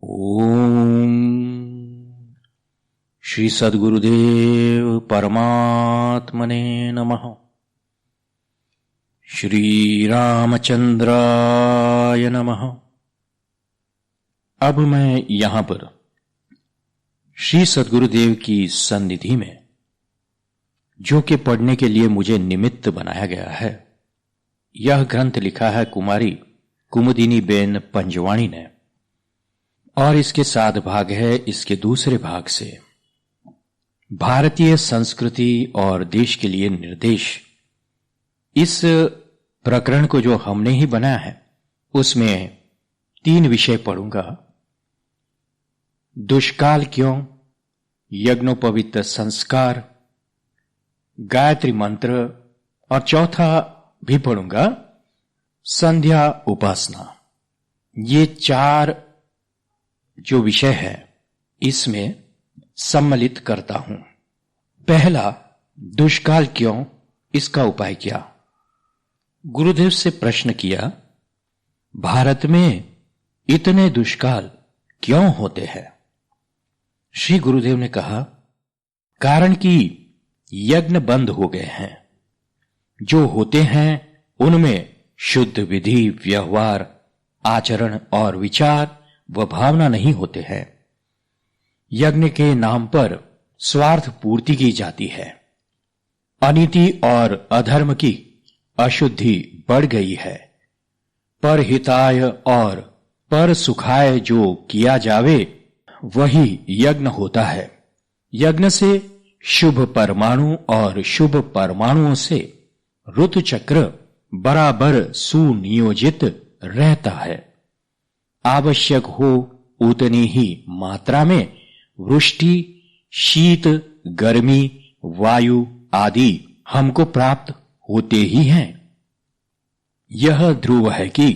ओम श्री सद्गुरुदेव परमात्मने नमः। श्री रामचंद्राय नमः। अब मैं यहां पर श्री सद्गुरुदेव की सन्निधि में जो कि पढ़ने के लिए मुझे निमित्त बनाया गया है, यह ग्रंथ लिखा है कुमारी कुमुदिनी बेन पंजवाणी ने, और इसके 7 भाग है। इसके दूसरे भाग से भारतीय संस्कृति और देश के लिए निर्देश, इस प्रकरण को जो हमने ही बनाया है उसमें 3 विषय पढ़ूंगा। दुष्काल क्यों, यज्ञोपवीत संस्कार, गायत्री मंत्र, और चौथा भी पढ़ूंगा संध्या उपासना। ये 4 जो विषय है इसमें सम्मिलित करता हूं। पहला, दुष्काल क्यों, इसका उपाय क्या। गुरुदेव से प्रश्न किया, भारत में इतने दुष्काल क्यों होते हैं। श्री गुरुदेव ने कहा, कारण कि यज्ञ बंद हो गए हैं। जो होते हैं उनमें शुद्ध विधि, व्यवहार, आचरण और विचार व भावना नहीं होते हैं। यज्ञ के नाम पर स्वार्थ पूर्ति की जाती है। अनीति और अधर्म की अशुद्धि बढ़ गई है। पर हिताय और पर सुखाय जो किया जावे वही यज्ञ होता है। यज्ञ से शुभ परमाणु और शुभ परमाणुओं से ऋतु चक्र बराबर सुनियोजित रहता है। आवश्यक हो उतनी ही मात्रा में वृष्टि, शीत, गर्मी, वायु आदि हमको प्राप्त होते ही हैं। यह ध्रुव है कि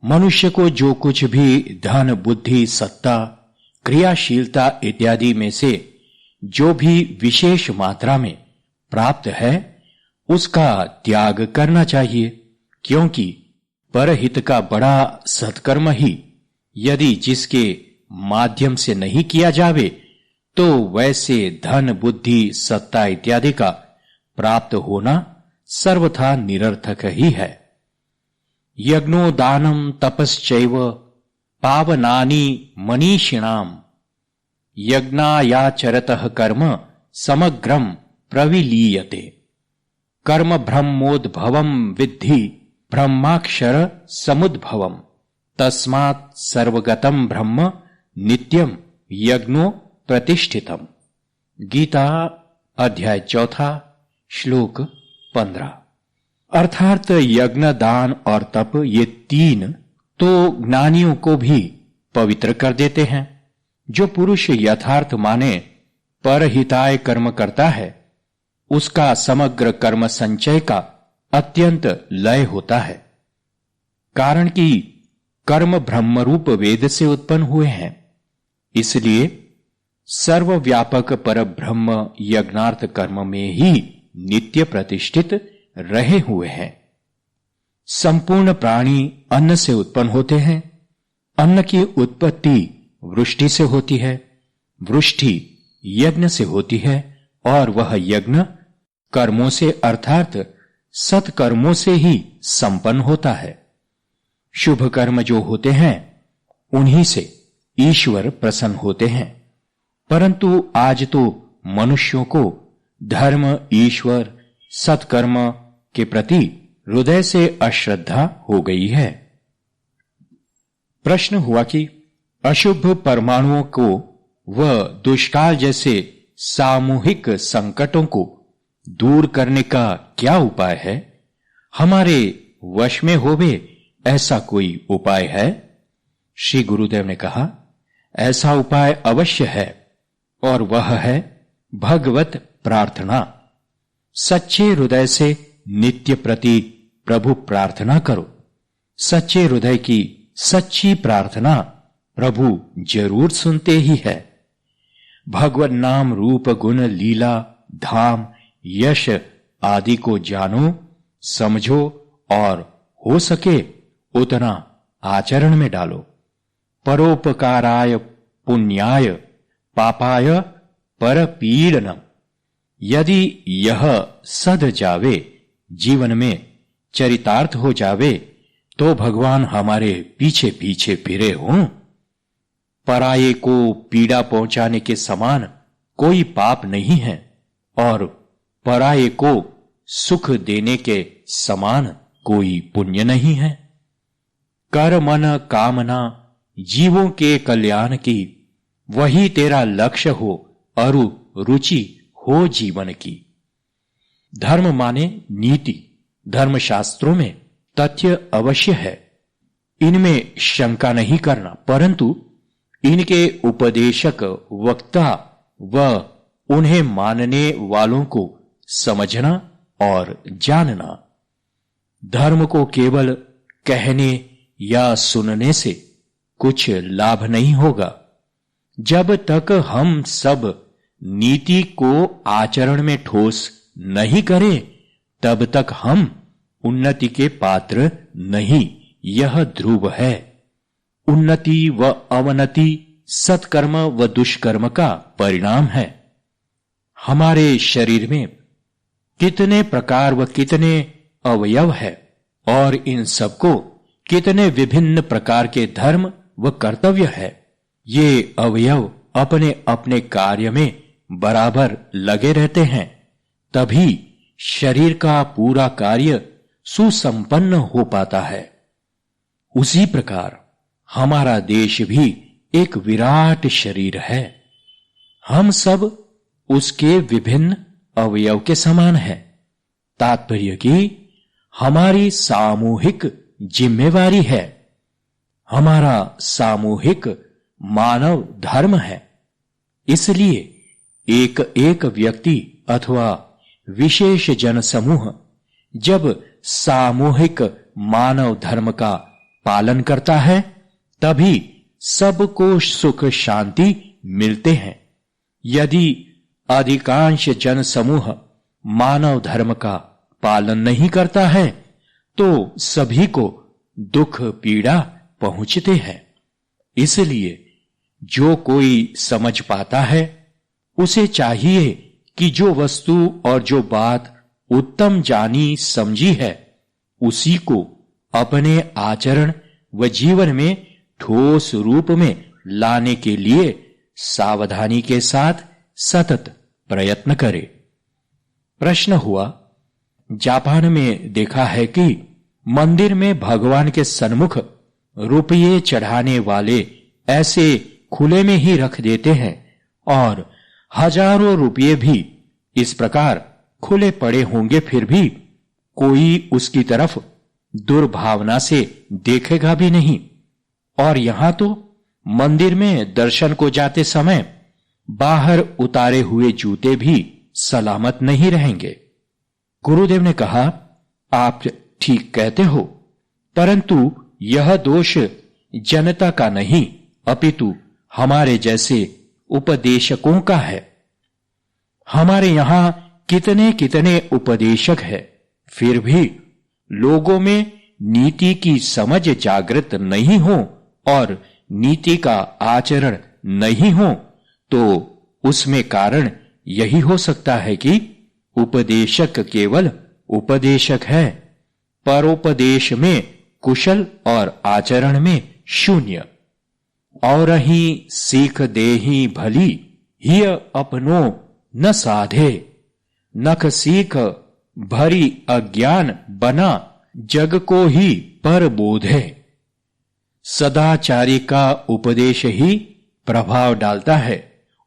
मनुष्य को जो कुछ भी धन, बुद्धि, सत्ता, क्रियाशीलता इत्यादि में से जो भी विशेष मात्रा में प्राप्त है उसका त्याग करना चाहिए, क्योंकि परहित का बड़ा सत्कर्म ही यदि जिसके माध्यम से नहीं किया जावे तो वैसे धन, बुद्धि, सत्ता इत्यादि का प्राप्त होना सर्वथा निरर्थक ही है। यज्ञो दानम तपश्चैव पावनानि मनीषिणाम यज्ञायाचरतः कर्म समग्रम प्रविलीयते। कर्म ब्रह्मोद्भवम विद्धि ब्रह्माक्षर समुद्भवम तस्मात् सर्वगतम ब्रह्म नित्यम यज्ञो प्रतिष्ठितम। गीता अध्याय 4 श्लोक 15। अर्थात यज्ञ, दान और तप, ये 3 तो ज्ञानियों को भी पवित्र कर देते हैं। जो पुरुष यथार्थ माने परहिताय कर्म करता है उसका समग्र कर्म संचय का अत्यंत लय होता है। कारण कि कर्म ब्रह्मरूप वेद से उत्पन्न हुए हैं, इसलिए सर्वव्यापक पर ब्रह्म यज्ञार्थ कर्म में ही नित्य प्रतिष्ठित रहे हुए हैं। संपूर्ण प्राणी अन्न से उत्पन्न होते हैं। अन्न की उत्पत्ति वृष्टि से होती है, वृष्टि यज्ञ से होती है, और वह यज्ञ कर्मों से अर्थात सत्कर्मों से ही संपन्न होता है। शुभ कर्म जो होते हैं उन्हीं से ईश्वर प्रसन्न होते हैं। परंतु आज तो मनुष्यों को धर्म, ईश्वर, सत्कर्म के प्रति हृदय से अश्रद्धा हो गई है। प्रश्न हुआ कि अशुभ परमाणुओं को व दुष्काल जैसे सामूहिक संकटों को दूर करने का क्या उपाय है। हमारे वश में होवे ऐसा कोई उपाय है। श्री गुरुदेव ने कहा, ऐसा उपाय अवश्य है, और वह है भगवत प्रार्थना। सच्चे हृदय से नित्य प्रति प्रभु प्रार्थना करो। सच्चे हृदय की सच्ची प्रार्थना प्रभु जरूर सुनते ही है। भगवत नाम, रूप, गुण, लीला, धाम, यश आदि को जानो, समझो और हो सके उतना आचरण में डालो। परोपकाराय पुण्याय पापाय परपीडनम। यदि यह सध जावे, जीवन में चरितार्थ हो जावे, तो भगवान हमारे पीछे पीछे फिरे हों। पराये को पीड़ा पहुंचाने के समान कोई पाप नहीं है और पराये को सुख देने के समान कोई पुण्य नहीं है। कर मन कामना जीवों के कल्याण की, वही तेरा लक्ष्य हो अरु रुचि हो जीवन की। धर्म माने नीति। धर्मशास्त्रों में तथ्य अवश्य है, इनमें शंका नहीं करना, परंतु इनके उपदेशक वक्ता व उन्हें मानने वालों को समझना और जानना। धर्म को केवल कहने या सुनने से कुछ लाभ नहीं होगा। जब तक हम सब नीति को आचरण में ठोस नहीं करें, तब तक हम उन्नति के पात्र नहीं। यह ध्रुव है। उन्नति व अवनति सत्कर्म व दुष्कर्म का परिणाम है। हमारे शरीर में कितने प्रकार व कितने अवयव है और इन सबको कितने विभिन्न प्रकार के धर्म व कर्तव्य है। ये अवयव अपने अपने कार्य में बराबर लगे रहते हैं, तभी शरीर का पूरा कार्य सुसंपन्न हो पाता है। उसी प्रकार हमारा देश भी एक विराट शरीर है। हम सब उसके विभिन्न अवयव के समान है। तात्पर्य कि हमारी सामूहिक जिम्मेवारी है, हमारा सामूहिक मानव धर्म है। इसलिए एक एक व्यक्ति अथवा विशेष जनसमूह जब सामूहिक मानव धर्म का पालन करता है, तभी सबको सुख शांति मिलते हैं। यदि अधिकांश जनसमूह मानव धर्म का पालन नहीं करता है, तो सभी को दुख पीड़ा पहुंचते हैं। इसलिए जो कोई समझ पाता है, उसे चाहिए कि जो वस्तु और जो बात उत्तम जानी समझी है, उसी को अपने आचरण व जीवन में ठोस रूप में लाने के लिए सावधानी के साथ सतत प्रयत्न करे। प्रश्न हुआ, जापान में देखा है कि मंदिर में भगवान के सन्मुख रुपये चढ़ाने वाले ऐसे खुले में ही रख देते हैं और हजारों रुपये भी इस प्रकार खुले पड़े होंगे, फिर भी कोई उसकी तरफ दुर्भावना से देखेगा भी नहीं। और यहां तो मंदिर में दर्शन को जाते समय बाहर उतारे हुए जूते भी सलामत नहीं रहेंगे। गुरुदेव ने कहा, आप ठीक कहते हो, परंतु यह दोष जनता का नहीं, अपितु हमारे जैसे उपदेशकों का है। हमारे यहां कितने कितने उपदेशक हैं, फिर भी लोगों में नीति की समझ जागृत नहीं हो और नीति का आचरण नहीं हो, तो उसमें कारण यही हो सकता है कि उपदेशक केवल उपदेशक है, परोपदेश में कुशल और आचरण में शून्य। और ही सीख देही भली, हिय अपनो न साधे, नख सीख भरी अज्ञान बना, जग को ही पर बोधे। सदाचारी का उपदेश ही प्रभाव डालता है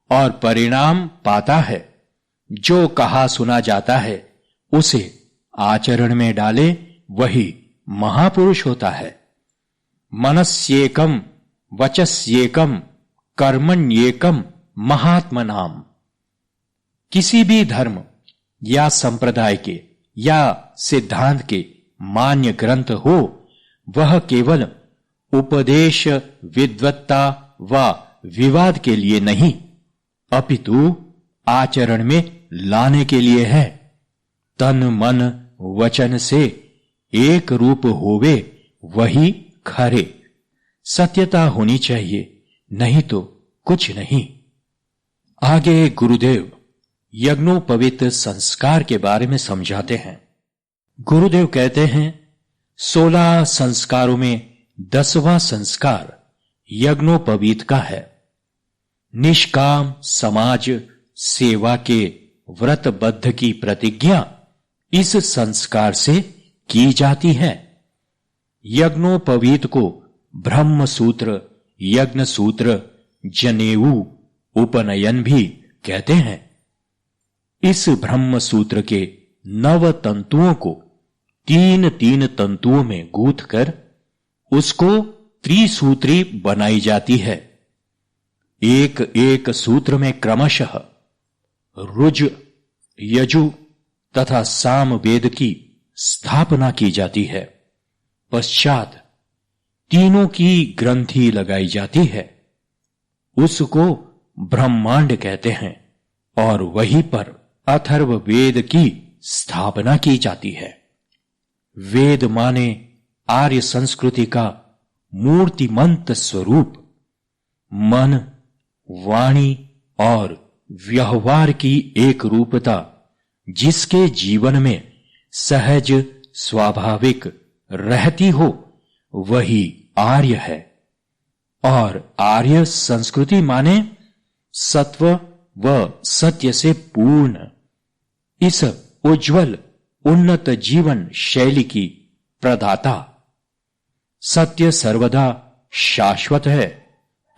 और परिणाम पाता है। जो कहा सुना जाता है उसे आचरण में डाले, वही महापुरुष होता है। मनस्येकम वचस्येकम कर्मण्येकम महात्मनाम। किसी भी धर्म या संप्रदाय के या सिद्धांत के मान्य ग्रंथ हो, वह केवल उपदेश विद्वत्ता व विवाद के लिए नहीं, अपितु आचरण में लाने के लिए है। तन मन वचन से एक रूप होवे, वही खरे। सत्यता होनी चाहिए, नहीं तो कुछ नहीं। आगे गुरुदेव यज्ञोपवीत संस्कार के बारे में समझाते हैं। गुरुदेव कहते हैं 16 संस्कारों में 10वां संस्कार यज्ञोपवीत का है। निष्काम समाज सेवा के व्रतबद्ध की प्रतिज्ञा इस संस्कार से की जाती है। यज्ञोपवीत को ब्रह्म सूत्र, यज्ञ सूत्र, जनेऊ, उपनयन भी कहते हैं। इस ब्रह्म सूत्र के 9 तंतुओं को 3-3 तंतुओं में गूंथ कर उसको त्रिसूत्री बनाई जाती है। एक एक सूत्र में क्रमशः रुज, यजु तथा साम वेद की स्थापना की जाती है। पश्चात तीनों की ग्रंथि लगाई जाती है। उसको ब्रह्मांड कहते हैं और वहीं पर अथर्व वेद की स्थापना की जाती है। वेद माने आर्य संस्कृति का मूर्तिमंत स्वरूप, मन, वाणी और व्यवहार की एक रूपता, जिसके जीवन में सहज स्वाभाविक रहती हो, वही आर्य है। और आर्य संस्कृति माने सत्व व सत्य से पूर्ण इस उज्जवल उन्नत जीवन शैली की प्रदाता। सत्य सर्वदा शाश्वत है,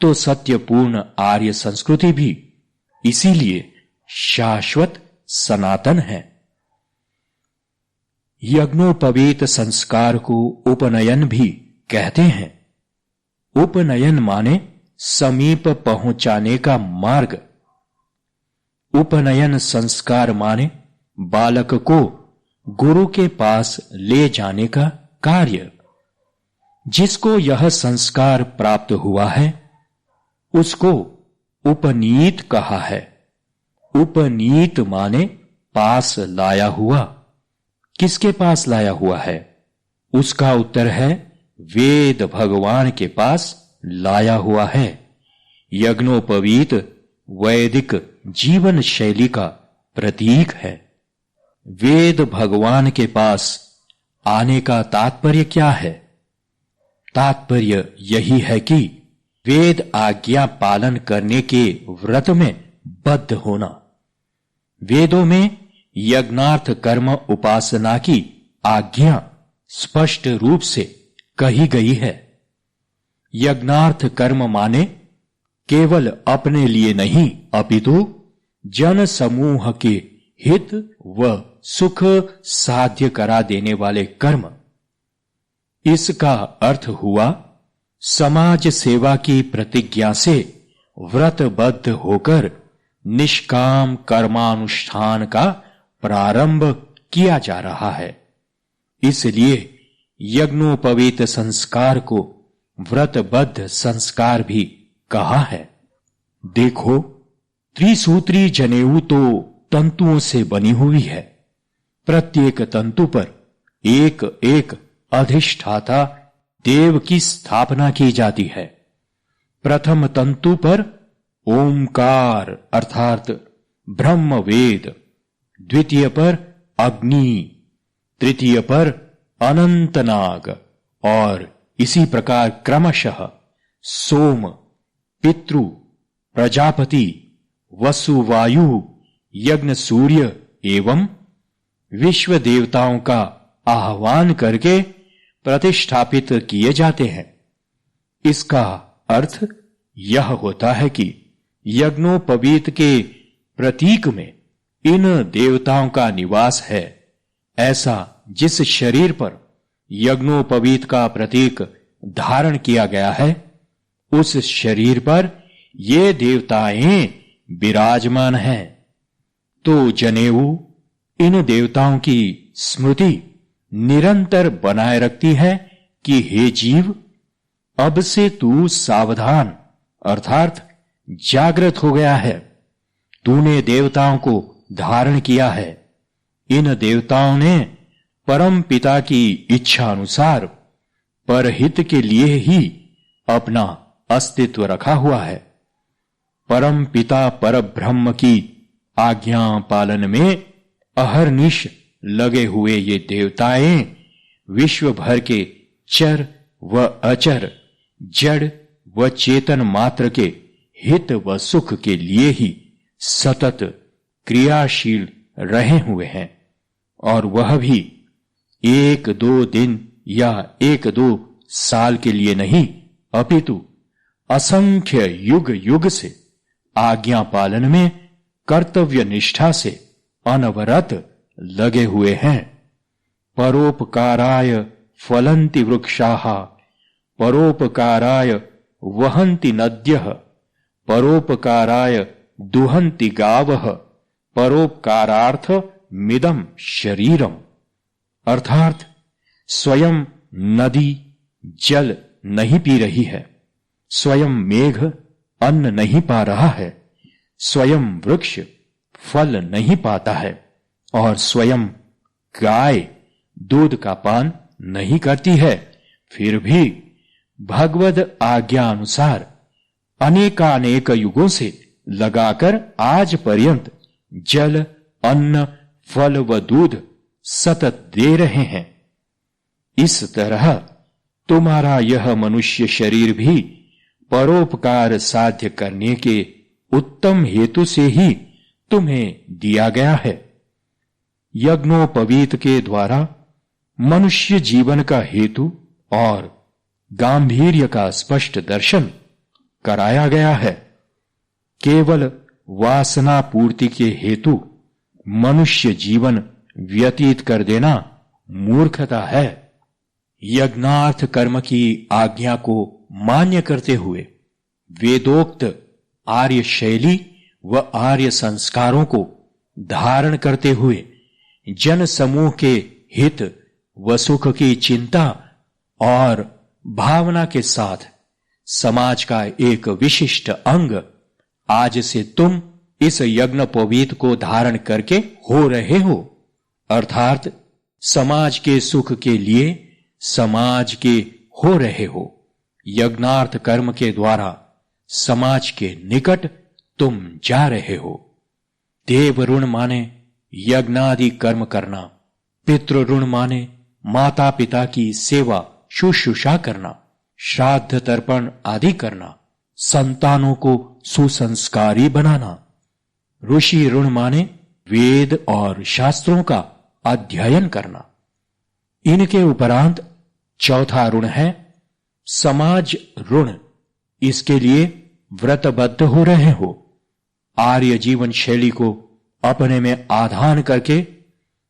तो सत्यपूर्ण आर्य संस्कृति भी इसीलिए शाश्वत सनातन है। यज्ञोपवीत संस्कार को उपनयन भी कहते हैं। उपनयन माने समीप पहुंचाने का मार्ग। उपनयन संस्कार माने बालक को गुरु के पास ले जाने का कार्य। जिसको यह संस्कार प्राप्त हुआ है उसको उपनीत कहा है। उपनीत माने पास लाया हुआ। किसके पास लाया हुआ है? उसका उत्तर है वेद भगवान के पास लाया हुआ है। यज्ञोपवीत वैदिक जीवन शैली का प्रतीक है। वेद भगवान के पास आने का तात्पर्य क्या है? तात्पर्य यही है कि वेद आज्ञा पालन करने के व्रत में बद्ध होना। वेदों में यज्ञार्थ कर्म उपासना की आज्ञा स्पष्ट रूप से कही गई है। यज्ञार्थ कर्म माने केवल अपने लिए नहीं, अपितु जन समूह के हित व सुख साध्य करा देने वाले कर्म। इसका अर्थ हुआ समाज सेवा की प्रतिज्ञा से व्रतबद्ध होकर निष्काम कर्मानुष्ठान का प्रारंभ किया जा रहा है। इसलिए यज्ञोपवीत संस्कार को व्रतबद्ध संस्कार भी कहा है। देखो, त्रिसूत्री जनेऊ तो तंतुओं से बनी हुई है। प्रत्येक तंतु पर एक एक अधिष्ठाता देव की स्थापना की जाती है। प्रथम तंतु पर ओंकार अर्थात ब्रह्म वेद, द्वितीय पर अग्नि, तृतीय पर अनंतनाग और इसी प्रकार क्रमशः सोम, पितृ, प्रजापति, वसुवायु, यज्ञ सूर्य एवं विश्व देवताओं का आह्वान करके प्रतिष्ठापित किए जाते हैं। इसका अर्थ यह होता है कि यज्ञोपवीत के प्रतीक में इन देवताओं का निवास है। ऐसा जिस शरीर पर यज्ञोपवीत का प्रतीक धारण किया गया है, उस शरीर पर ये देवताएं विराजमान हैं। तो जनेऊ इन देवताओं की स्मृति निरंतर बनाए रखती है कि हे जीव, अब से तू सावधान अर्थात जागृत हो गया है। तूने देवताओं को धारण किया है। इन देवताओं ने परम पिता की इच्छा अनुसार परहित के लिए ही अपना अस्तित्व रखा हुआ है। परम पिता पर ब्रह्म की आज्ञा पालन में अहर्निश लगे हुए ये देवताएं विश्व भर के चर व अचर, जड़ व चेतन मात्र के हित व सुख के लिए ही सतत क्रियाशील रहे हुए हैं, और वह भी 1-2 दिन या 1-2 साल के लिए नहीं, अपितु असंख्य युग युग से आज्ञा पालन में कर्तव्य निष्ठा से अनवरत लगे हुए हैं। परोपकाराय फलन्ति वृक्षाः, परोपकाराय वहन्ति नद्यः, परोपकाराय दुहन्ति गावः, परोपकारार्थ मिदं शरीरम। अर्थात स्वयं नदी जल नहीं पी रही है, स्वयं मेघ अन्न नहीं पा रहा है, स्वयं वृक्ष फल नहीं पाता है, और स्वयं गाय दूध का पान नहीं करती है, फिर भी भगवद आज्ञा अनुसार अनेकानेक युगों से लगाकर आज पर्यंत जल, अन्न, फल व दूध सतत दे रहे हैं। इस तरह तुम्हारा यह मनुष्य शरीर भी परोपकार साध्य करने के उत्तम हेतु से ही तुम्हें दिया गया है। यज्ञोपवीत के द्वारा मनुष्य जीवन का हेतु और गांभीर्य का स्पष्ट दर्शन कराया गया है। केवल वासना पूर्ति के हेतु मनुष्य जीवन व्यतीत कर देना मूर्खता है। यज्ञार्थ कर्म की आज्ञा को मान्य करते हुए वेदोक्त आर्य शैली व आर्य संस्कारों को धारण करते हुए जन समूह के हित व सुख की चिंता और भावना के साथ समाज का एक विशिष्ट अंग आज से तुम इस यज्ञोपवीत को धारण करके हो रहे हो, अर्थात समाज के सुख के लिए समाज के हो रहे हो। यज्ञार्थ कर्म के द्वारा समाज के निकट तुम जा रहे हो। देव ऋण माने यज्ञादि कर्म करना, पितृ ऋण माने माता पिता की सेवा शुश्रूषा करना, श्राद्ध तर्पण आदि करना, संतानों को सुसंस्कारी बनाना। ऋषि ऋण माने वेद और शास्त्रों का अध्ययन करना। इनके उपरांत चौथा ऋण है समाज ऋण। इसके लिए व्रतबद्ध हो रहे हो। आर्य जीवन शैली को अपने में आधान करके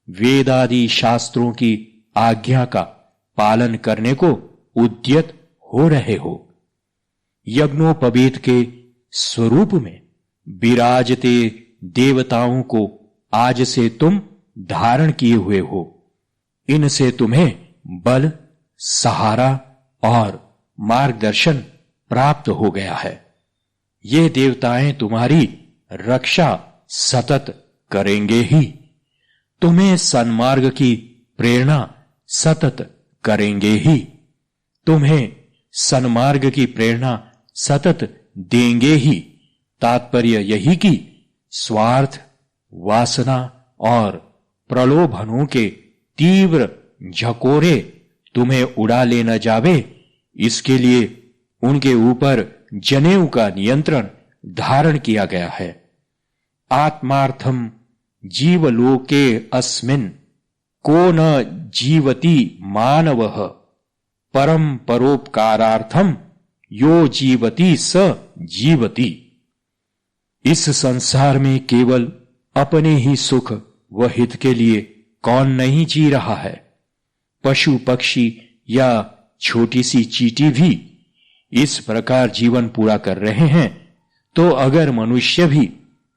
वेदादि शास्त्रों की आज्ञा का पालन करने को उद्यत हो रहे हो। यज्ञोपवीत के स्वरूप में विराजते देवताओं को आज से तुम धारण किए हुए हो। इनसे तुम्हें बल, सहारा और मार्गदर्शन प्राप्त हो गया है। ये देवताएं तुम्हारी रक्षा सतत करेंगे ही, तुम्हें सन्मार्ग की प्रेरणा सतत करेंगे ही, तुम्हें सन्मार्ग की प्रेरणा सतत देंगे ही। तात्पर्य यही कि स्वार्थ, वासना और प्रलोभनों के तीव्र झकोरे तुम्हें उड़ा ले न जावे, इसके लिए उनके ऊपर जनेऊ का नियंत्रण धारण किया गया है। आत्मार्थम जीवलोके अस्मिन् को न जीवति मानवः, परम परोपकारार्थम यो जीवति स जीवति। इस संसार में केवल अपने ही सुख व हित के लिए कौन नहीं जी रहा है। पशु पक्षी या छोटी सी चींटी भी इस प्रकार जीवन पूरा कर रहे हैं, तो अगर मनुष्य भी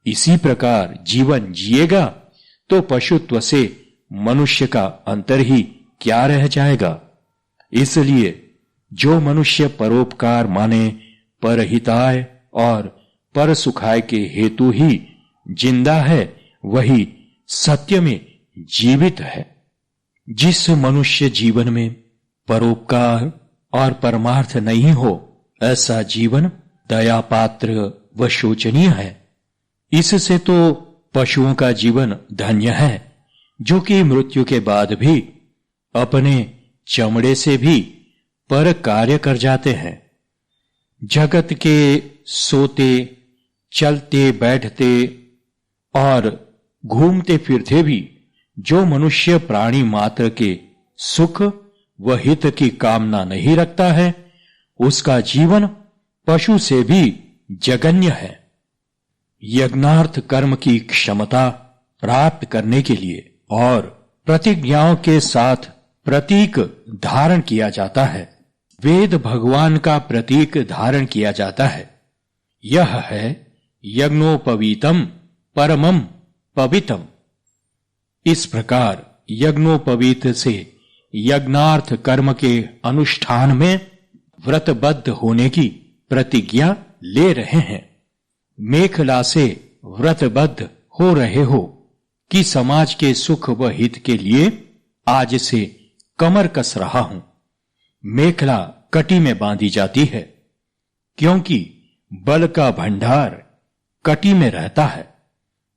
इसी प्रकार जीवन जिएगा तो पशुत्व से मनुष्य का अंतर ही क्या रह जाएगा। इसलिए जो मनुष्य परोपकार माने परहिताय और पर सुखाय के हेतु ही जिंदा है, वही सत्य में जीवित है। जिस मनुष्य जीवन में परोपकार और परमार्थ नहीं हो, ऐसा जीवन दया पात्र व शोचनीय है। इससे तो पशुओं का जीवन धन्य है, जो कि मृत्यु के बाद भी अपने चमड़े से भी पर कार्य कर जाते हैं। जगत के सोते, चलते बैठते और घूमते फिरते भी जो मनुष्य प्राणी मात्र के सुख व हित की कामना नहीं रखता है, उसका जीवन पशु से भी जघन्य है। यज्ञार्थ कर्म की क्षमता प्राप्त करने के लिए और प्रतिज्ञाओं के साथ प्रतीक धारण किया जाता है। वेद भगवान का प्रतीक धारण किया जाता है। यह है यज्ञोपवीतम परमम पवित्रम। इस प्रकार यज्ञोपवीत से यज्ञार्थ कर्म के अनुष्ठान में व्रतबद्ध होने की प्रतिज्ञा ले रहे हैं। मेखला से व्रतबद्ध हो रहे हो कि समाज के सुख व हित के लिए आज से कमर कस रहा हूं। मेखला कटी में बांधी जाती है, क्योंकि बल का भंडार कटी में रहता है।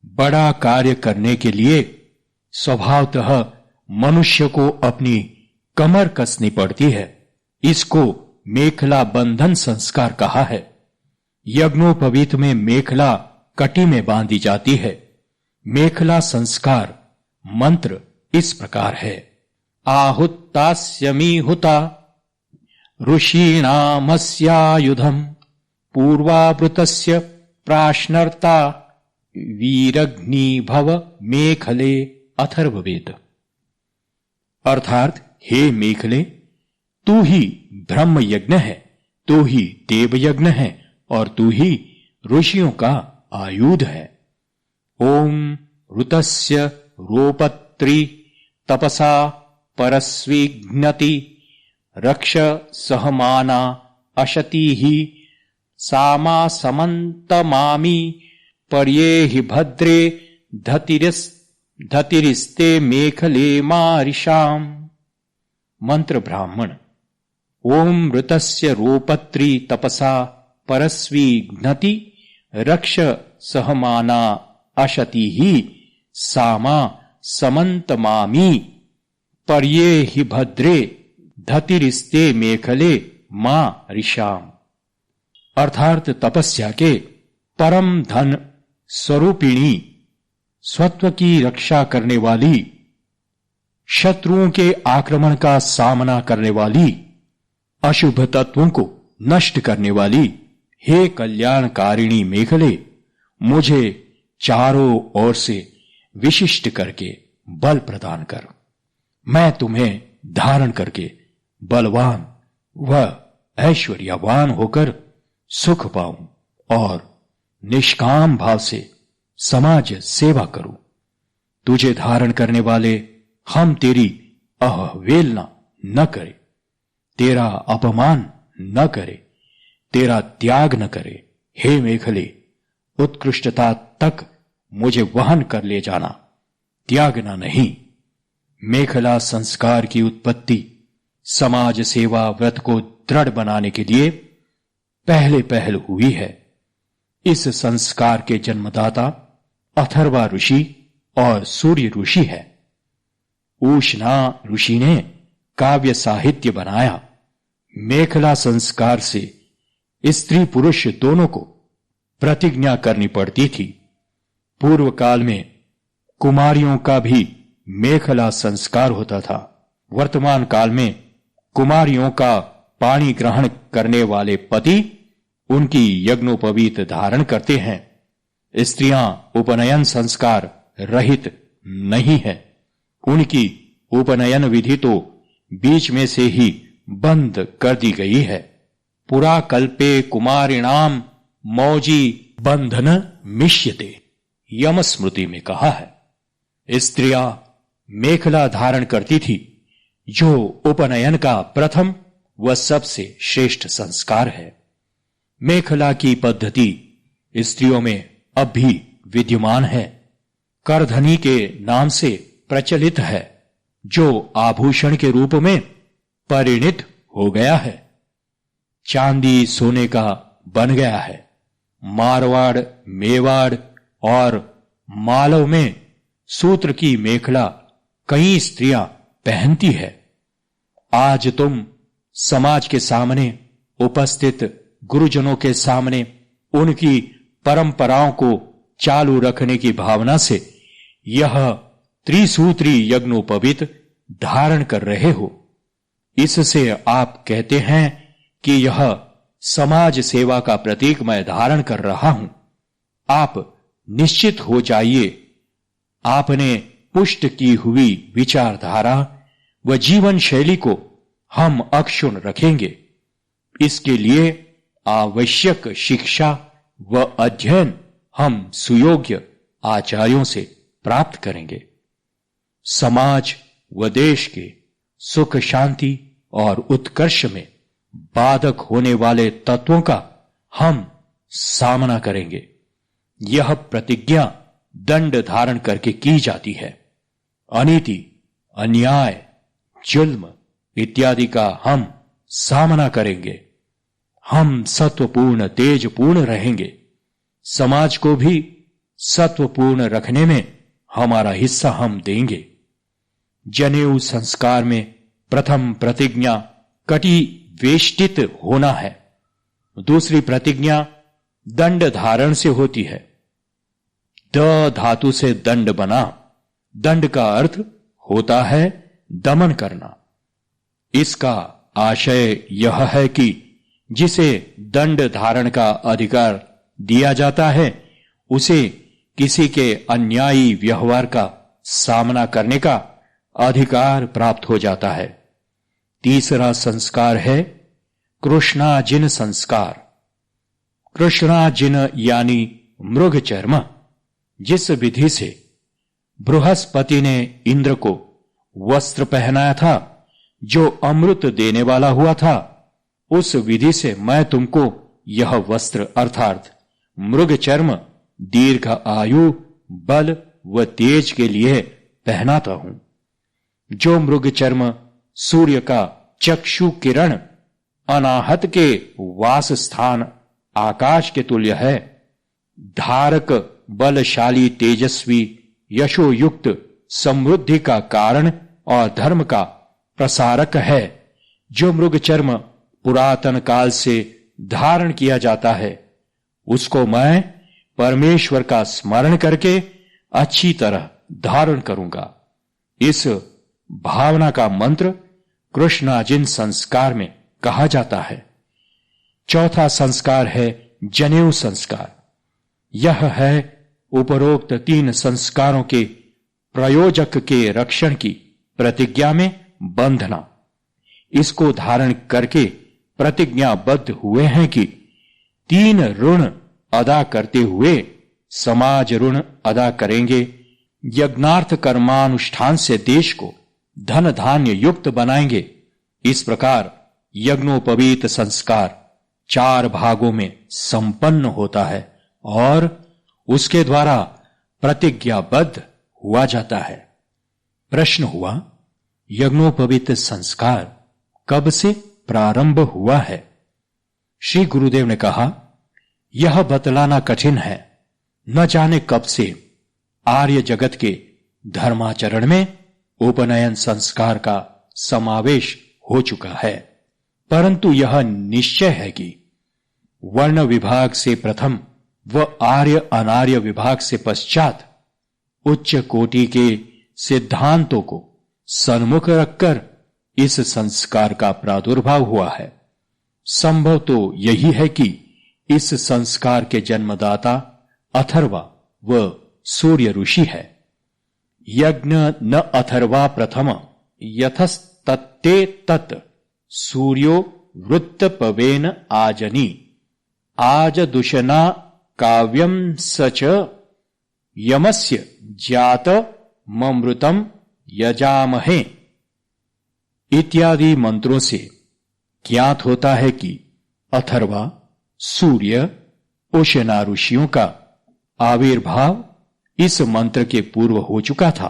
बड़ा कार्य करने के लिए स्वभावतः मनुष्य को अपनी कमर कसनी पड़ती है। इसको मेखला बंधन संस्कार कहा है। यज्ञोपवीत में मेखला कटी में बांधी जाती है। मेखला संस्कार मंत्र इस प्रकार है। आहुत्तास्यमी हुता ऋषीणामस्यायुधम पूर्वावृतस्य प्राश्नर्ता वीरग्नि भव मेखले अथर्ववेद। अर्थात हे मेखले, तू ही ब्रह्म यज्ञ है, तू ही देव यज्ञ है और तू ही ऋषियों का आयुध है। ओम ऋतस्य रोपत्री तपसा परस्विघ्नति रक्ष सहमाना अशति ही सामा समन्तमामि पर्येहि भद्रे धतिरिस्ते मेखले मारिषाम। मंत्र ब्राह्मण। ओम ऋतस्य रोपत्री तपसा परस्विघ्नति रक्ष सहमाना अशति ही सामा समन्तमामि पर्येहि भद्रे धतिरिस्ते मेखले मां ऋषाम। अर्थात तपस्या के परम धन स्वरूपिणी, स्वत्व की रक्षा करने वाली, शत्रुओं के आक्रमण का सामना करने वाली, अशुभ तत्वों को नष्ट करने वाली, हे कल्याणकारिणी मेखले, मुझे चारों ओर से विशिष्ट करके बल प्रदान कर। मैं तुम्हें धारण करके बलवान व ऐश्वर्यवान होकर सुख पाऊं और निष्काम भाव से समाज सेवा करूं। तुझे धारण करने वाले हम तेरी अवहेलना न करें, तेरा अपमान न करे, तेरा त्याग न करे। हे मेखले, उत्कृष्टता तक मुझे वहन कर ले जाना, त्यागना नहीं। मेखला संस्कार की उत्पत्ति समाज सेवा व्रत को दृढ़ बनाने के लिए पहले पहल हुई है। इस संस्कार के जन्मदाता अथर्वा ऋषि और सूर्य ऋषि है। ऊष्णा ऋषि ने काव्य साहित्य बनाया। मेखला संस्कार से स्त्री पुरुष दोनों को प्रतिज्ञा करनी पड़ती थी। पूर्व काल में कुमारियों का भी मेखला संस्कार होता था। वर्तमान काल में कुमारियों का पाणी ग्रहण करने वाले पति उनकी यज्ञोपवीत धारण करते हैं। स्त्रियां उपनयन संस्कार रहित नहीं है। उनकी उपनयन विधि तो बीच में से ही बंद कर दी गई है। पुरा कल्पे कुमारिणाम मौजी बंधन मिष्यते, यम स्मृति में कहा है। स्त्रियां मेखला धारण करती थी, जो उपनयन का प्रथम व सबसे श्रेष्ठ संस्कार है। मेखला की पद्धति स्त्रियों में अब भी विद्यमान है। करधनी के नाम से प्रचलित है, जो आभूषण के रूप में परिणित हो गया है। चांदी सोने का बन गया है। मारवाड़, मेवाड़ और मालव में सूत्र की मेखला कई स्त्रियां पहनती है। आज तुम समाज के सामने उपस्थित गुरुजनों के सामने उनकी परंपराओं को चालू रखने की भावना से यह त्रिसूत्री यज्ञोपवीत धारण कर रहे हो। इससे आप कहते हैं कि यह समाज सेवा का प्रतीक मैं धारण कर रहा हूं। आप निश्चित हो जाइए, आपने पुष्ट की हुई विचारधारा व जीवन शैली को हम अक्षुण्ण रखेंगे। इसके लिए आवश्यक शिक्षा व अध्ययन हम सुयोग्य आचार्यों से प्राप्त करेंगे। समाज व देश के सुख, शांति और उत्कर्ष में बाधक होने वाले तत्वों का हम सामना करेंगे। यह प्रतिज्ञा दंड धारण करके की जाती है। अनीति, अन्याय, जुल्म इत्यादि का हम सामना करेंगे। हम सत्वपूर्ण, तेजपूर्ण रहेंगे। समाज को भी सत्वपूर्ण रखने में हमारा हिस्सा हम देंगे। जनेऊ संस्कार में प्रथम प्रतिज्ञा कटी वेष्टित होना है। दूसरी प्रतिज्ञा दंड धारण से होती है। द धातु से दंड बना। दंड का अर्थ होता है दमन करना। इसका आशय यह है कि जिसे दंड धारण का अधिकार दिया जाता है उसे किसी के अन्यायी व्यवहार का सामना करने का अधिकार प्राप्त हो जाता है। तीसरा संस्कार है कृष्णाजिन संस्कार। कृष्णाजिन यानी मृग चर्म। जिस विधि से बृहस्पति ने इंद्र को वस्त्र पहनाया था जो अमृत देने वाला हुआ था, उस विधि से मैं तुमको यह वस्त्र अर्थात मृग चर्म दीर्घ आयु, बल व तेज के लिए पहनाता हूं। जो मृग चर्म सूर्य का चक्षु किरण अनाहत के वास स्थान आकाश के तुल्य है, धारक, बलशाली, तेजस्वी, यशोयुक्त, समृद्धि का कारण और धर्म का प्रसारक है। जो मृग चर्म पुरातन काल से धारण किया जाता है उसको मैं परमेश्वर का स्मरण करके अच्छी तरह धारण करूंगा। इस भावना का मंत्र कृष्णाजिन संस्कार में कहा जाता है। चौथा संस्कार है जनेऊ संस्कार। यह है उपरोक्त तीन संस्कारों के प्रयोजक के रक्षण की प्रतिज्ञा में बंधना। इसको धारण करके प्रतिज्ञाबद्ध हुए हैं कि तीन ऋण अदा करते हुए समाज ऋण अदा करेंगे। यज्ञार्थ कर्मानुष्ठान से देश को धन धान्य युक्त बनाएंगे। इस प्रकार यज्ञोपवीत संस्कार 4 भागों में संपन्न होता है और उसके द्वारा प्रतिज्ञाबद्ध हुआ जाता है। प्रश्न हुआ, यज्ञोपवीत संस्कार कब से प्रारंभ हुआ है? श्री गुरुदेव ने कहा, यह बतलाना कठिन है। न जाने कब से आर्य जगत के धर्माचरण में उपनयन संस्कार का समावेश हो चुका है, परंतु यह निश्चय है कि वर्ण विभाग से प्रथम व आर्य अनार्य विभाग से पश्चात उच्च कोटि के सिद्धांतों को सन्मुख रखकर इस संस्कार का प्रादुर्भाव हुआ है। संभव तो यही है कि इस संस्कार के जन्मदाता अथर्वा व सूर्य ऋषि है। यज्ञ न अथर्वा प्रथम यथस्तत्ते तत् सूर्यो वृत्तपवेन आजनी आज दुशना काव्यम सच यमस्य जात ममृतम यजामहे इत्यादि मंत्रों से ज्ञात होता है कि अथर्वा, सूर्य, उशना ऋषियों का आविर्भाव इस मंत्र के पूर्व हो चुका था।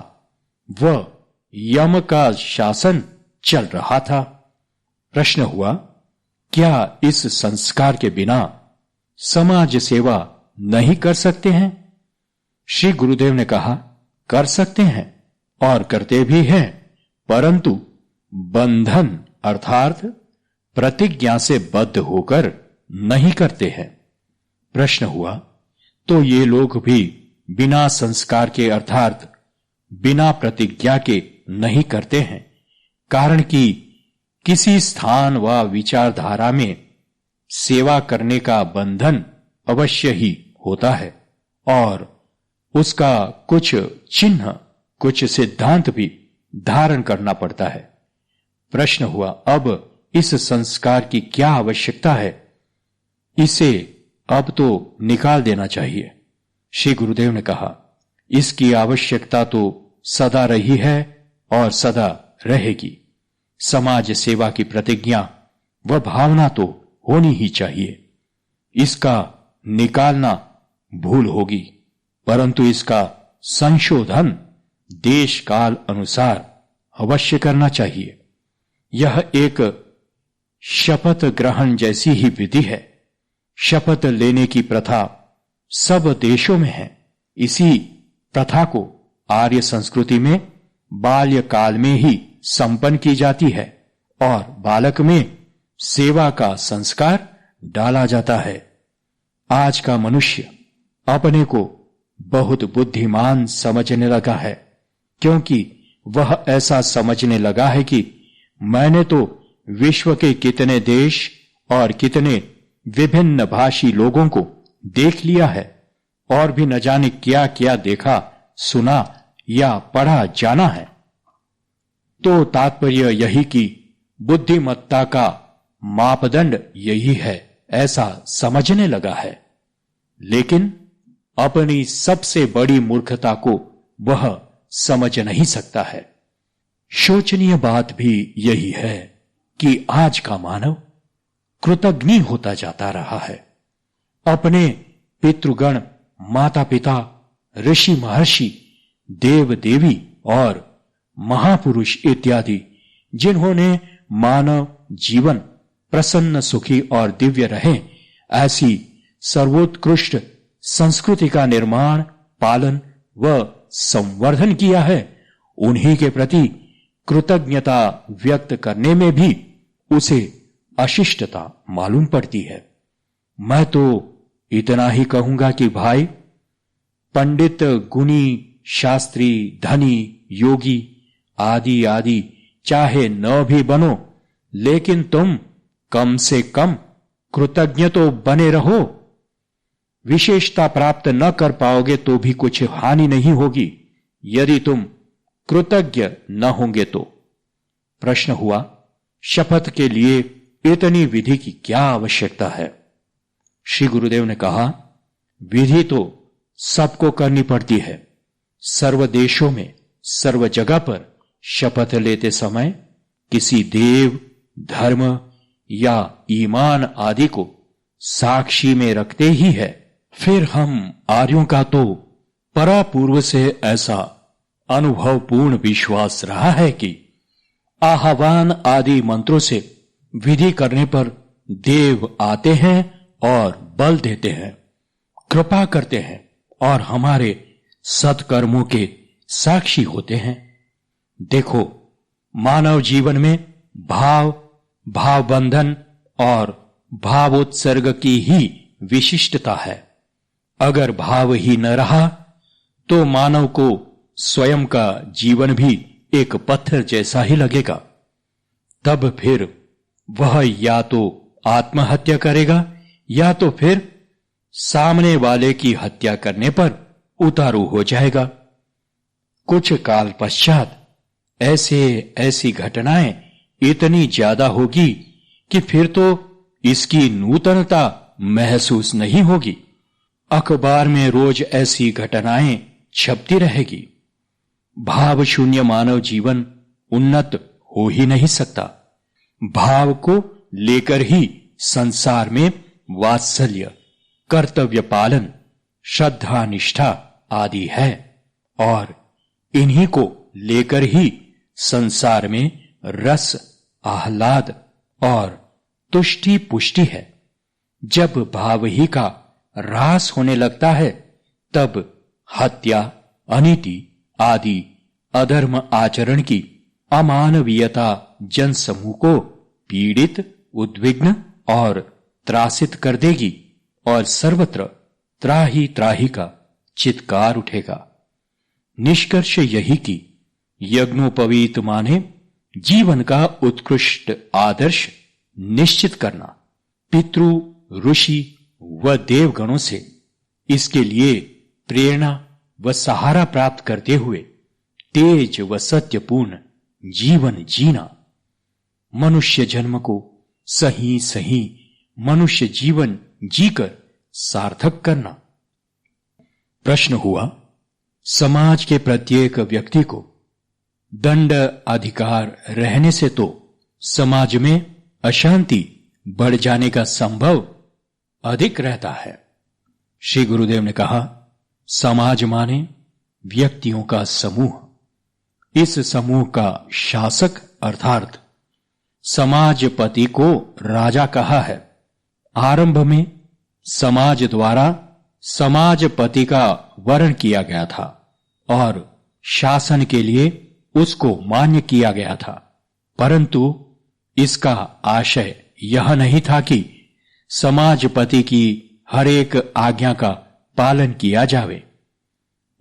वह यम का शासन चल रहा था। प्रश्न हुआ, क्या इस संस्कार के बिना समाज सेवा नहीं कर सकते हैं? श्री गुरुदेव ने कहा, कर सकते हैं और करते भी हैं, परंतु बंधन अर्थात प्रतिज्ञा से बद्ध होकर नहीं करते हैं। प्रश्न हुआ, तो ये लोग भी बिना संस्कार के अर्थात बिना प्रतिज्ञा के नहीं करते हैं, कारण कि किसी स्थान व विचारधारा में सेवा करने का बंधन अवश्य ही होता है और उसका कुछ चिन्ह, कुछ सिद्धांत भी धारण करना पड़ता है। प्रश्न हुआ, अब इस संस्कार की क्या आवश्यकता है? इसे अब तो निकाल देना चाहिए। श्री गुरुदेव ने कहा, इसकी आवश्यकता तो सदा रही है और सदा रहेगी। समाज सेवा की प्रतिज्ञा व भावना तो होनी ही चाहिए। इसका निकालना भूल होगी, परंतु इसका संशोधन देश काल अनुसार अवश्य करना चाहिए। यह एक शपथ ग्रहण जैसी ही विधि है। शपथ लेने की प्रथा सब देशों में है। इसी प्रथा को आर्य संस्कृति में बाल्यकाल में ही संपन्न की जाती है और बालक में सेवा का संस्कार डाला जाता है। आज का मनुष्य अपने को बहुत बुद्धिमान समझने लगा है, क्योंकि वह ऐसा समझने लगा है कि मैंने तो विश्व के कितने देश और कितने विभिन्न भाषी लोगों को देख लिया है और भी न जाने क्या क्या देखा, सुना या पढ़ा जाना है। तो तात्पर्य यही कि बुद्धिमत्ता का मापदंड यही है, ऐसा समझने लगा है। लेकिन अपनी सबसे बड़ी मूर्खता को वह समझ नहीं सकता है। शोचनीय बात भी यही है कि आज का मानव कृतघ्न होता जाता रहा है। अपने पितृगण, माता पिता, ऋषि महर्षि, देव देवी और महापुरुष इत्यादि जिन्होंने मानव जीवन प्रसन्न, सुखी और दिव्य रहे, ऐसी सर्वोत्कृष्ट संस्कृति का निर्माण, पालन व संवर्धन किया है, उन्हीं के प्रति कृतज्ञता व्यक्त करने में भी उसे अशिष्टता मालूम पड़ती है। मैं तो इतना ही कहूंगा कि भाई, पंडित, गुणी, शास्त्री, धनी, योगी आदि आदि चाहे न भी बनो, लेकिन तुम कम से कम कृतज्ञ तो बने रहो। विशेषता प्राप्त न कर पाओगे तो भी कुछ हानि नहीं होगी यदि तुम कृतज्ञ न होंगे तो। प्रश्न हुआ, शपथ के लिए इतनी विधि की क्या आवश्यकता है? श्री गुरुदेव ने कहा, विधि तो सबको करनी पड़ती है। सर्व देशों में, सर्व जगह पर शपथ लेते समय किसी देव, धर्म या ईमान आदि को साक्षी में रखते ही है। फिर हम आर्यों का तो परापूर्व से ऐसा अनुभवपूर्ण विश्वास रहा है कि आह्वान आदि मंत्रों से विधि करने पर देव आते हैं और बल देते हैं, कृपा करते हैं और हमारे सत्कर्मों के साक्षी होते हैं। देखो, मानव जीवन में भाव, भावबंधन और भावोत्सर्ग की ही विशिष्टता है। अगर भाव ही न रहा तो मानव को स्वयं का जीवन भी एक पत्थर जैसा ही लगेगा। तब फिर वह या तो आत्महत्या करेगा या तो फिर सामने वाले की हत्या करने पर उतारू हो जाएगा। कुछ काल पश्चात ऐसी घटनाएं इतनी ज्यादा होगी कि फिर तो इसकी नूतनता महसूस नहीं होगी। अखबार में रोज ऐसी घटनाएं छपती रहेगी। भाव शून्य मानव जीवन उन्नत हो ही नहीं सकता। भाव को लेकर ही संसार में वात्सल्य, कर्तव्य पालन, श्रद्धा, निष्ठा आदि है और इन्हीं को लेकर ही संसार में रस, आह्लाद और तुष्टि पुष्टि है। जब भाव ही का ह्रास होने लगता है तब हत्या, अनीति आदि अधर्म आचरण की अमानवीयता जनसमूह को पीड़ित, उद्विग्न और त्रासित कर देगी और सर्वत्र त्राही त्राही का चित्कार उठेगा। निष्कर्ष यही कि यज्ञोपवीत माने जीवन का उत्कृष्ट आदर्श निश्चित करना। पितृ, ऋषि व देवगणों से इसके लिए प्रेरणा व सहारा प्राप्त करते हुए तेज व सत्यपूर्ण जीवन जीना। मनुष्य जन्म को सही सही मनुष्य जीवन जीकर सार्थक करना। प्रश्न हुआ, समाज के प्रत्येक व्यक्ति को दंड अधिकार रहने से तो समाज में अशांति बढ़ जाने का संभव अधिक रहता है। श्री गुरुदेव ने कहा, समाज माने व्यक्तियों का समूह। इस समूह का शासक अर्थात समाजपति को राजा कहा है। आरंभ में समाज द्वारा समाजपति का वर्ण किया गया था और शासन के लिए उसको मान्य किया गया था, परंतु इसका आशय यह नहीं था कि समाजपति की हर एक आज्ञा का पालन किया जावे।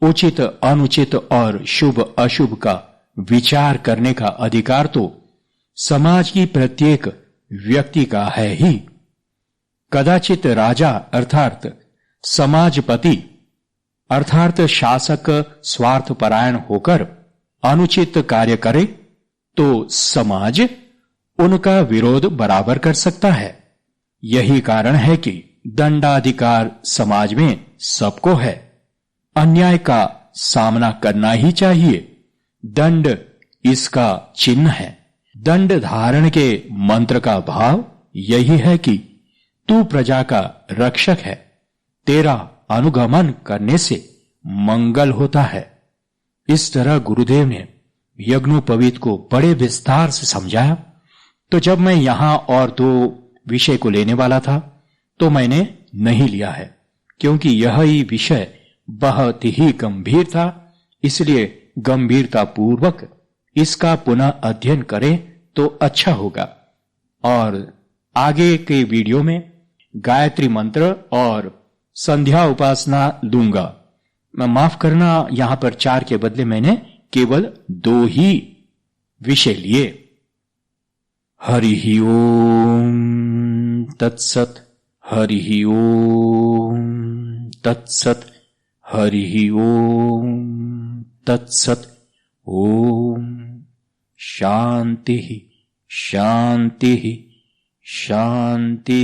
उचित, अनुचित और शुभ अशुभ का विचार करने का अधिकार तो समाज की प्रत्येक व्यक्ति का है ही। कदाचित राजा अर्थात समाजपति अर्थात शासक स्वार्थपरायण होकर अनुचित कार्य करे तो समाज उनका विरोध बराबर कर सकता है। यही कारण है कि दंडाधिकार समाज में सबको है। अन्याय का सामना करना ही चाहिए। दंड इसका चिन्ह है। दंड धारण के मंत्र का भाव यही है कि तू प्रजा का रक्षक है, तेरा अनुगमन करने से मंगल होता है। इस तरह गुरुदेव ने यज्ञोपवीत को बड़े विस्तार से समझाया। तो जब मैं यहां और दो विषय को लेने वाला था तो मैंने नहीं लिया है, क्योंकि यह ही विषय बहुत ही गंभीर था। इसलिए गंभीरता पूर्वक इसका पुनः अध्ययन करें तो अच्छा होगा। और आगे के वीडियो में गायत्री मंत्र और संध्या उपासना लूंगा। मैं माफ करना, यहां पर 4 के बदले मैंने केवल 2 ही विषय लिए। हरि ओम तत्सत, हरि ओम तत्सत, हरि ओम तत्सत। ओम शांति शांति शांति।